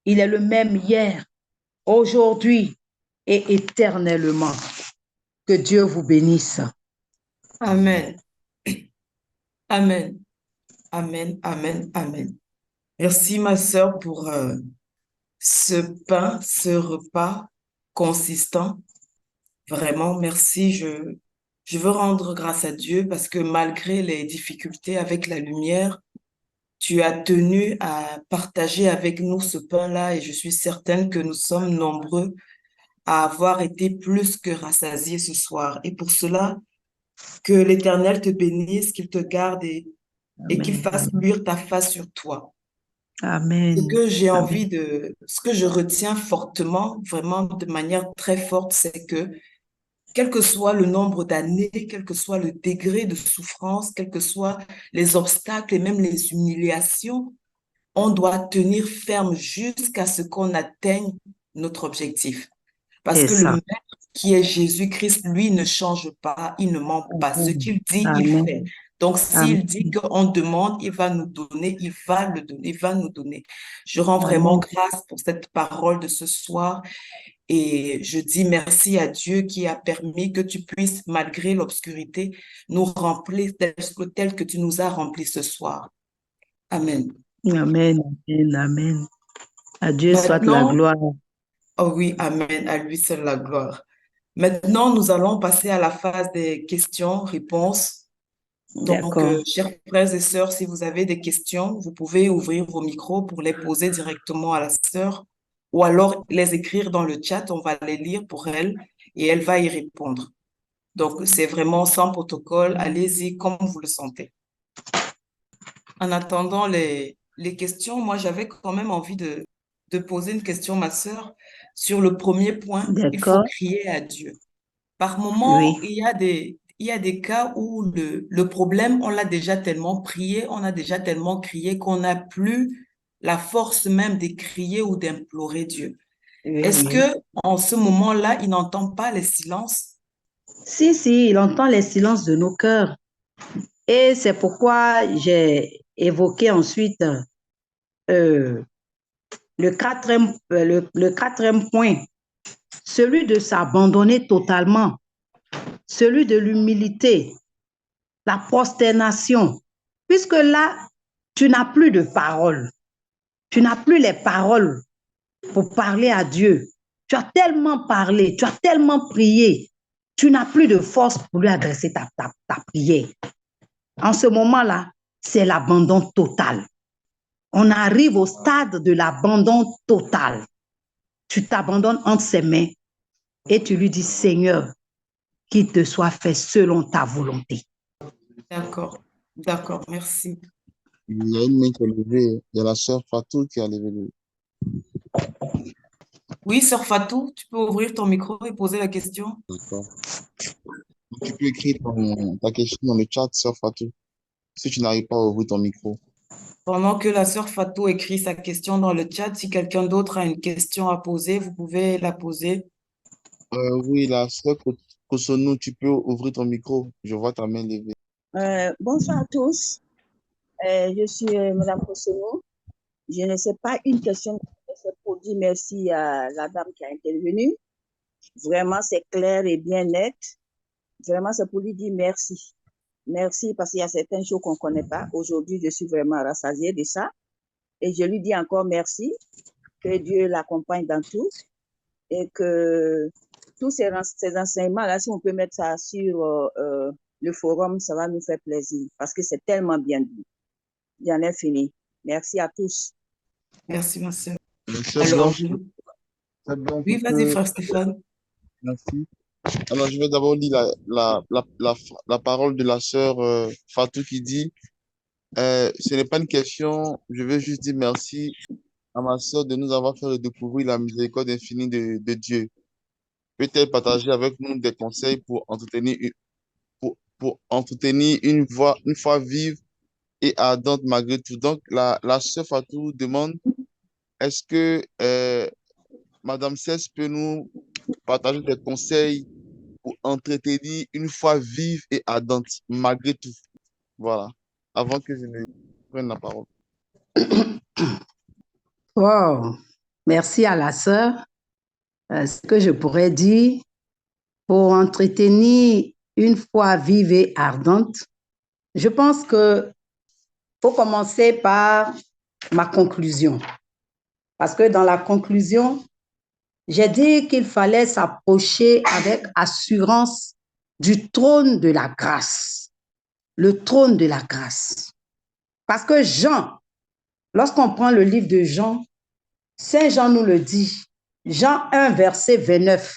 Il est le même hier, aujourd'hui et éternellement. Que Dieu vous bénisse. Amen. Amen. Amen. Amen. Amen. Merci, ma sœur, pour ce pain, ce repas consistant. Vraiment, merci. Je veux rendre grâce à Dieu parce que malgré les difficultés avec la lumière, tu as tenu à partager avec nous ce pain-là et je suis certaine que nous sommes nombreux à avoir été plus que rassasiés ce soir. Et pour cela, que l'Éternel te bénisse, qu'il te garde et qu'il fasse luire ta face sur toi. Amen. Ce que j'ai envie de, ce que je retiens fortement, vraiment de manière très forte, c'est que quel que soit le nombre d'années, quel que soit le degré de souffrance, quels que soient les obstacles et même les humiliations, on doit tenir ferme jusqu'à ce qu'on atteigne notre objectif. Parce que le Maître qui est Jésus-Christ, lui, ne change pas, il ne ment pas. Ce qu'il dit, il fait. Donc, s'il dit qu'on demande, il va nous donner, il va le donner, il va nous donner. Je rends vraiment grâce pour cette parole de ce soir et je dis merci à Dieu qui a permis que tu puisses, malgré l'obscurité, nous remplir tel que tu nous as remplis ce soir. Amen. Amen, amen, amen. À Dieu soit la gloire. Oh oui, amen. À lui seul la gloire. Maintenant, nous allons passer à la phase des questions-réponses. Donc, D'accord. chers frères et sœurs, si vous avez des questions, vous pouvez ouvrir vos micros pour les poser directement à la sœur ou alors les écrire dans le chat. On va les lire pour elle et elle va y répondre. Donc, c'est vraiment sans protocole. Allez-y comme vous le sentez. En attendant les questions, moi, j'avais quand même envie de poser une question, ma sœur. Sur le premier point, il faut D'accord. crier à Dieu. Par moment, Oui. il y a des cas où le problème, on l'a déjà tellement prié, on a déjà tellement crié qu'on n'a plus la force même de crier ou d'implorer Dieu. Oui, Est-ce oui. que en ce moment-là, il n'entend pas les silences? Si, si, il entend les silences de nos cœurs. Et c'est pourquoi j'ai évoqué ensuite euh, le quatrième point, celui de s'abandonner totalement, celui de l'humilité, la prosternation. Puisque là, tu n'as plus de paroles, tu n'as plus les paroles pour parler à Dieu. Tu as tellement parlé, tu as tellement prié, tu n'as plus de force pour lui adresser ta prière. En ce moment-là, c'est l'abandon total. On arrive au stade de l'abandon total. Tu t'abandonnes entre ses mains et tu lui dis, Seigneur, qu'il te soit fait selon ta volonté. D'accord, d'accord, merci. Il y a une main qui est levée. Il y a la sœur Fatou qui a levé le. Oui, sœur Fatou, tu peux ouvrir ton micro et poser la question. D'accord. Donc, tu peux écrire ta question dans le chat, sœur Fatou, si tu n'arrives pas à ouvrir ton micro. Pendant que la sœur Fatou écrit sa question dans le chat, si quelqu'un d'autre a une question à poser, vous pouvez la poser. Oui, la sœur Kosonou, tu peux ouvrir ton micro. Je vois ta main levée. Bonsoir à tous. Je suis Madame Kosono. Je ne sais pas une question, c'est pour dire merci à la dame qui a intervenu. Vraiment, c'est clair et bien net. Vraiment, c'est pour lui dire merci. Merci parce qu'il y a certaines choses qu'on ne connaît pas. Aujourd'hui, je suis vraiment rassasiée de ça. Et je lui dis encore merci. Que Dieu l'accompagne dans tout. Et que tous ces enseignements-là, si on peut mettre ça sur le forum, ça va nous faire plaisir parce que c'est tellement bien dit. J'en ai fini. Merci à tous. Merci, ma sœur. Sœur Alors, Blanche, sœur Blanche, oui, vas-y, frère Stéphane. merci. Alors, je vais d'abord lire la parole de la sœur Fatou qui dit, ce n'est pas une question, je veux juste dire merci à ma sœur de nous avoir fait découvrir la miséricorde infinie de Dieu. Peut-elle partager avec nous des conseils pour entretenir une foi vive et ardente malgré tout? Donc, la sœur Fatou demande, est-ce que Madame Cesse peut nous partager des conseils pour entretenir une foi vive et ardente malgré tout? Voilà, avant que je ne prenne la parole. Wow. Merci à la sœur. Ce que je pourrais dire pour entretenir une foi vive et ardente, je pense que faut commencer par ma conclusion. Parce que dans la conclusion, j'ai dit qu'il fallait s'approcher avec assurance du trône de la grâce. Le trône de la grâce. Parce que Jean, lorsqu'on prend le livre de Jean, Saint Jean nous le dit, Jean 1, verset 29.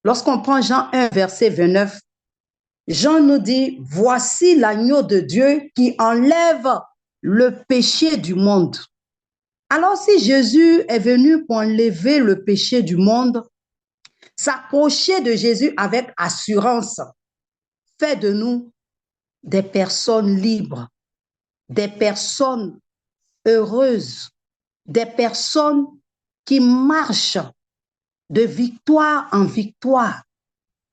Lorsqu'on prend Jean 1, verset 29, Jean nous dit, voici l'agneau de Dieu qui enlève le péché du monde. Alors si Jésus est venu pour enlever le péché du monde, s'approcher de Jésus avec assurance fait de nous des personnes libres, des personnes heureuses, des personnes qui marchent de victoire en victoire.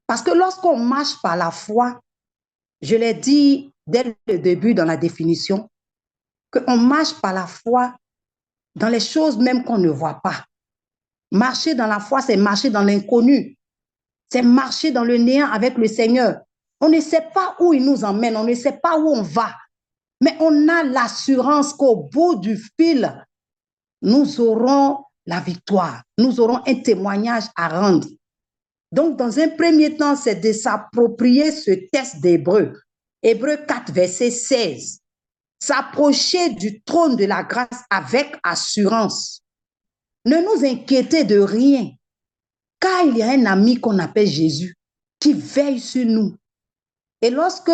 Parce que lorsqu'on marche par la foi, je l'ai dit dès le début dans la définition, qu'on marche par la foi dans les choses même qu'on ne voit pas. Marcher dans la foi, c'est marcher dans l'inconnu. C'est marcher dans le néant avec le Seigneur. On ne sait pas où il nous emmène, on ne sait pas où on va. Mais on a l'assurance qu'au bout du fil, nous aurons la victoire. Nous aurons un témoignage à rendre. Donc, dans un premier temps, c'est de s'approprier ce texte d'Hébreu Hébreux 4, verset 16. S'approcher du trône de la grâce avec assurance. Ne nous inquiétez de rien, car il y a un ami qu'on appelle Jésus qui veille sur nous. Et lorsque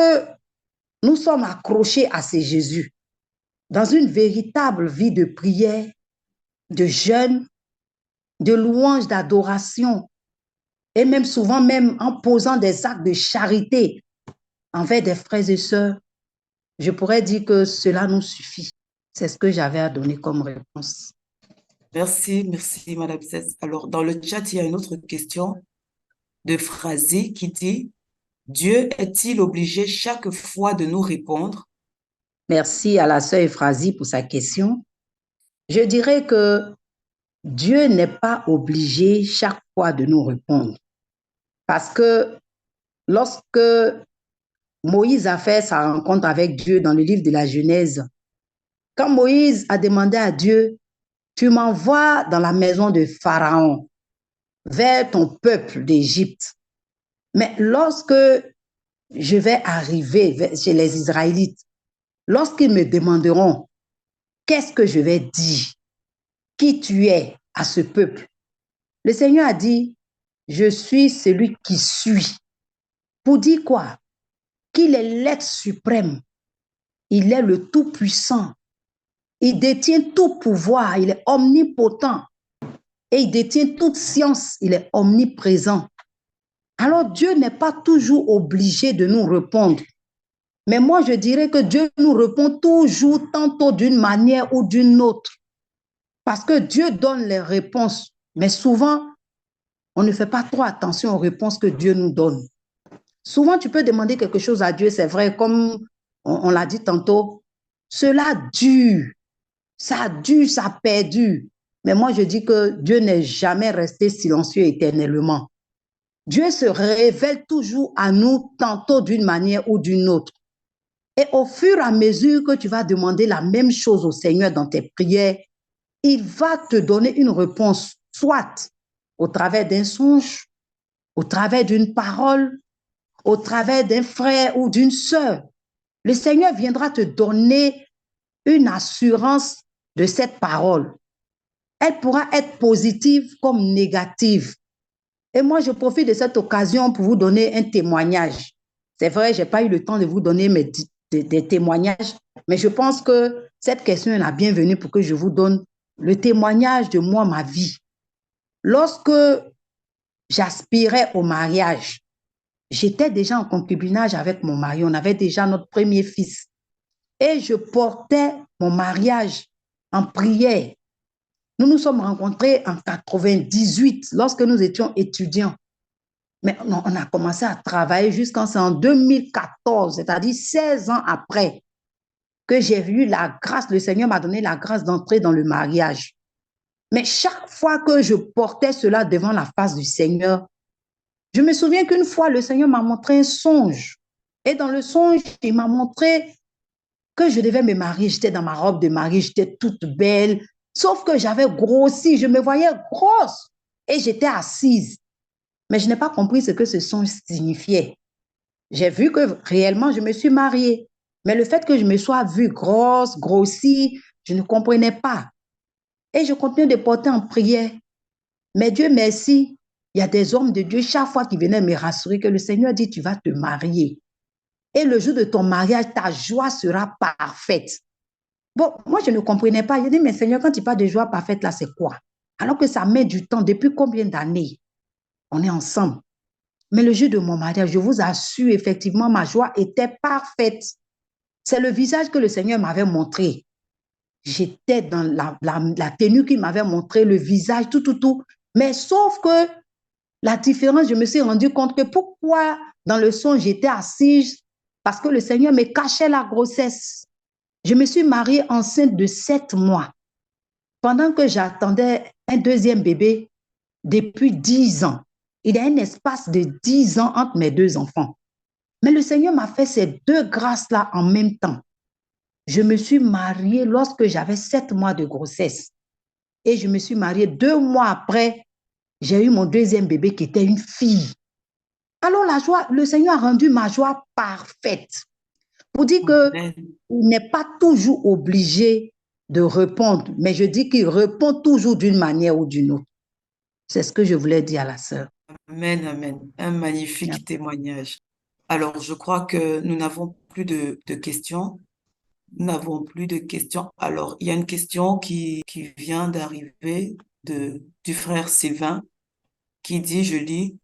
nous sommes accrochés à ce Jésus, dans une véritable vie de prière, de jeûne, de louange, d'adoration, et même souvent même en posant des actes de charité envers des frères et sœurs, je pourrais dire que cela nous suffit. C'est ce que j'avais à donner comme réponse. Merci, merci, Madame Cesse. Alors, dans le chat, il y a une autre question de Phrasé qui dit « Dieu est-il obligé chaque fois de nous répondre ?» Merci à la sœur Euphrasie pour sa question. Je dirais que Dieu n'est pas obligé chaque fois de nous répondre. Parce que lorsque Moïse a fait sa rencontre avec Dieu dans le livre de la Genèse, quand Moïse a demandé à Dieu, tu m'envoies dans la maison de Pharaon, vers ton peuple d'Égypte. Mais lorsque je vais arriver chez les Israélites, lorsqu'ils me demanderont, qu'est-ce que je vais dire? Qui tu es à ce peuple? Le Seigneur a dit, je suis celui qui suis. Pour dire quoi? Qu'il est l'être suprême. Il est le tout-puissant. Il détient tout pouvoir. Il est omnipotent. Et il détient toute science. Il est omniprésent. Alors Dieu n'est pas toujours obligé de nous répondre. Mais moi, je dirais que Dieu nous répond toujours, tantôt d'une manière ou d'une autre. Parce que Dieu donne les réponses. Mais souvent, on ne fait pas trop attention aux réponses que Dieu nous donne. Souvent, tu peux demander quelque chose à Dieu, c'est vrai, comme on l'a dit tantôt, cela dure, ça dure, ça perdure. Mais moi, je dis que Dieu n'est jamais resté silencieux éternellement. Dieu se révèle toujours à nous, tantôt d'une manière ou d'une autre. Et au fur et à mesure que tu vas demander la même chose au Seigneur dans tes prières, il va te donner une réponse, soit au travers d'un songe, au travers d'une parole, au travers d'un frère ou d'une sœur. Le Seigneur viendra te donner une assurance de cette parole. Elle pourra être positive comme négative. Et moi, je profite de cette occasion pour vous donner un témoignage. C'est vrai, je n'ai pas eu le temps de vous donner des témoignages, mais je pense que cette question est la bienvenue pour que je vous donne le témoignage de moi, ma vie. Lorsque j'aspirais au mariage, j'étais déjà en concubinage avec mon mari. On avait déjà notre premier fils. Et je portais mon mariage en prière. Nous nous sommes rencontrés en 98, lorsque nous étions étudiants. Mais on a commencé à travailler jusqu'en 2014, c'est-à-dire 16 ans après que j'ai eu la grâce, le Seigneur m'a donné la grâce d'entrer dans le mariage. Mais chaque fois que je portais cela devant la face du Seigneur, je me souviens qu'une fois, le Seigneur m'a montré un songe. Et dans le songe, il m'a montré que je devais me marier. J'étais dans ma robe de mariée, j'étais toute belle. Sauf que j'avais grossi, je me voyais grosse. Et j'étais assise. Mais je n'ai pas compris ce que ce songe signifiait. J'ai vu que réellement, je me suis mariée. Mais le fait que je me sois vue grosse, grossie, je ne comprenais pas. Et je continuais de porter en prière. Mais Dieu merci, il y a des hommes de Dieu, chaque fois qu'ils venaient me rassurer que le Seigneur dit, tu vas te marier. Et le jour de ton mariage, ta joie sera parfaite. Bon, moi, je ne comprenais pas. Je dis, mais Seigneur, quand tu parles de joie parfaite, là, c'est quoi? Alors que ça met du temps. Depuis combien d'années on est ensemble? Mais le jour de mon mariage, je vous assure, effectivement, ma joie était parfaite. C'est le visage que le Seigneur m'avait montré. J'étais dans la tenue qu'il m'avait montré, le visage, tout. Mais sauf que la différence, je me suis rendu compte que pourquoi dans le son j'étais assise, parce que le Seigneur me cachait la grossesse. Je me suis mariée enceinte de 7 mois, pendant que j'attendais un deuxième bébé depuis 10 ans. Il y a un espace de 10 ans entre mes 2 enfants. Mais le Seigneur m'a fait ces 2 grâces-là en même temps. Je me suis mariée lorsque j'avais 7 mois de grossesse. Et je me suis mariée 2 mois après, j'ai eu mon deuxième bébé qui était une fille. Alors la joie, le Seigneur a rendu ma joie parfaite. Pour dire qu'il Amen. n'est pas toujours obligé de répondre, mais je dis qu'il répond toujours d'une manière ou d'une autre. C'est ce que je voulais dire à la sœur. Amen, amen. Un magnifique témoignage. Alors, je crois que nous n'avons plus de questions. Nous n'avons plus de questions. Alors, il y a une question qui vient d'arriver du frère Sylvain qui dit, je lis,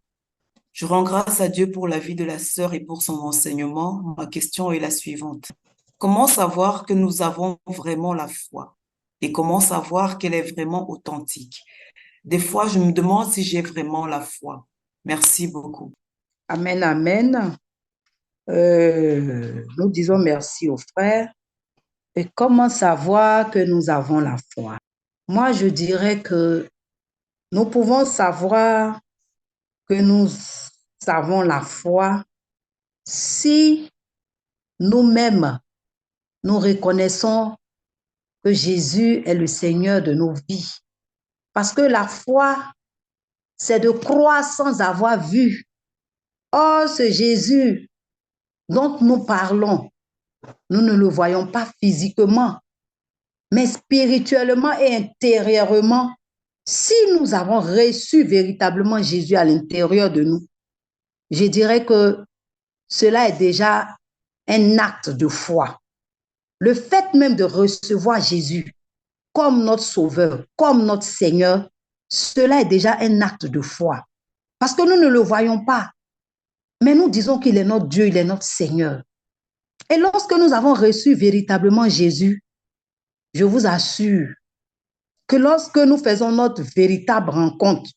je rends grâce à Dieu pour la vie de la sœur et pour son enseignement. Ma question est la suivante. Comment savoir que nous avons vraiment la foi? Et comment savoir qu'elle est vraiment authentique? Des fois, je me demande si j'ai vraiment la foi. Merci beaucoup. Amen, amen. Nous disons merci aux frères. Et comment savoir que nous avons la foi? Moi, je dirais que nous pouvons savoir que nous avons la foi si nous-mêmes, nous reconnaissons que Jésus est le Seigneur de nos vies. Parce que la foi, c'est de croire sans avoir vu. Or, ce Jésus dont nous parlons, nous ne le voyons pas physiquement, mais spirituellement et intérieurement. Si nous avons reçu véritablement Jésus à l'intérieur de nous, je dirais que cela est déjà un acte de foi. Le fait même de recevoir Jésus comme notre Sauveur, comme notre Seigneur, cela est déjà un acte de foi. Parce que nous ne le voyons pas, mais nous disons qu'il est notre Dieu, il est notre Seigneur. Et lorsque nous avons reçu véritablement Jésus, je vous assure que lorsque nous faisons notre véritable rencontre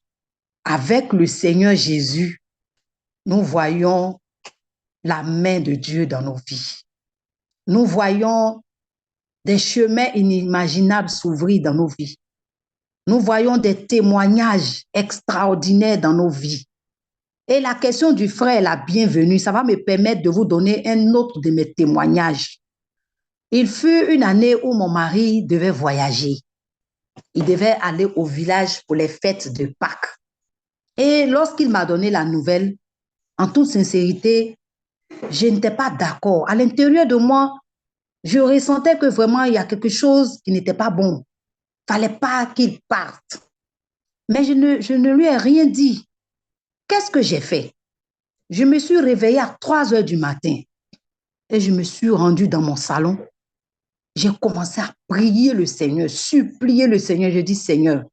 avec le Seigneur Jésus, nous voyons la main de Dieu dans nos vies. Nous voyons des chemins inimaginables s'ouvrir dans nos vies. Nous voyons des témoignages extraordinaires dans nos vies. Et la question du frère est la bienvenue. Ça va me permettre de vous donner un autre de mes témoignages. Il fut une année où mon mari devait voyager. Il devait aller au village pour les fêtes de Pâques. Et lorsqu'il m'a donné la nouvelle, en toute sincérité, je n'étais pas d'accord. À l'intérieur de moi, je ressentais que vraiment il y a quelque chose qui n'était pas bon. Il ne fallait pas qu'il parte. Mais je ne lui ai rien dit. Qu'est-ce que j'ai fait? Je me suis réveillée à 3 heures du matin et je me suis rendue dans mon salon. J'ai commencé à prier le Seigneur, supplier le Seigneur. Je dis, Seigneur,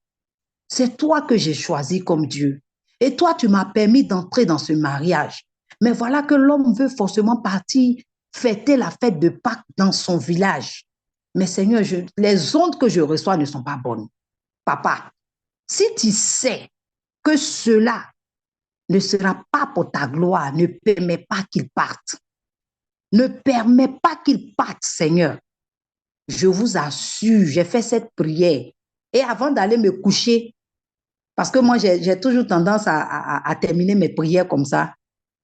c'est toi que j'ai choisi comme Dieu. Et toi, tu m'as permis d'entrer dans ce mariage. Mais voilà que l'homme veut forcément partir fêter la fête de Pâques dans son village. Mais Seigneur, les ondes que je reçois ne sont pas bonnes. Papa, si tu sais que cela ne sera pas pour ta gloire, ne permets pas qu'il parte. Ne permets pas qu'il parte, Seigneur. Je vous assure, j'ai fait cette prière. Et avant d'aller me coucher, parce que moi, j'ai toujours tendance à terminer mes prières comme ça.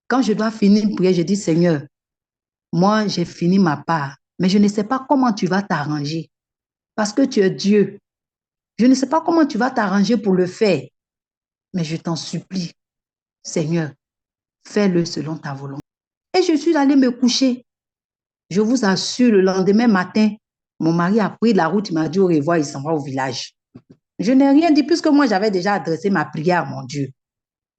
Quand je dois finir une prière, je dis, Seigneur, moi, j'ai fini ma part, mais je ne sais pas comment tu vas t'arranger. Parce que tu es Dieu. Je ne sais pas comment tu vas t'arranger pour le faire. Mais je t'en supplie, Seigneur, fais-le selon ta volonté. Et je suis allée me coucher. Je vous assure, le lendemain matin, mon mari a pris la route, il m'a dit au revoir, il s'en va au village. Je n'ai rien dit puisque moi, j'avais déjà adressé ma prière à mon Dieu.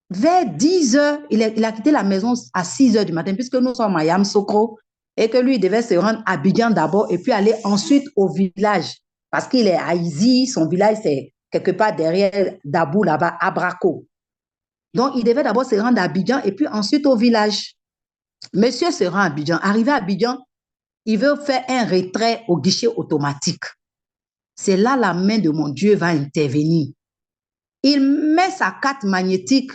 Vers 10 heures, il a quitté la maison à 6 heures du matin puisque nous sommes à Yamoussoukro et que lui, il devait se rendre à Abidjan d'abord et puis aller ensuite au village parce qu'il est à Izi, son village, c'est quelque part derrière Dabou, là-bas, à Braco. Donc, il devait d'abord se rendre à Abidjan et puis ensuite au village. Monsieur se rend à Abidjan. Arrivé à Abidjan, il veut faire un retrait au guichet automatique. C'est là la main de mon Dieu va intervenir. Il met sa carte magnétique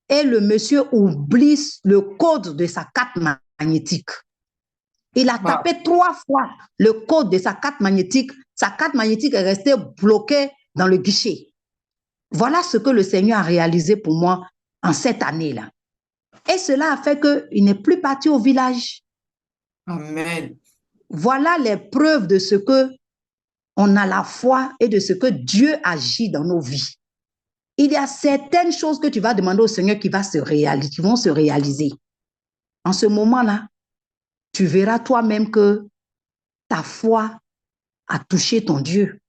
et le monsieur oublie le code de sa carte magnétique. Il a tapé 3 fois le code de sa carte magnétique. Sa carte magnétique est restée bloquée dans le guichet. Voilà ce que le Seigneur a réalisé pour moi en cette année-là. Et cela a fait qu'il n'est plus parti au village. Amen. Voilà les preuves de ce que on a la foi et de ce que Dieu agit dans nos vies. Il y a certaines choses que tu vas demander au Seigneur qui vont se réaliser. En ce moment-là, tu verras toi-même que ta foi a touché ton Dieu.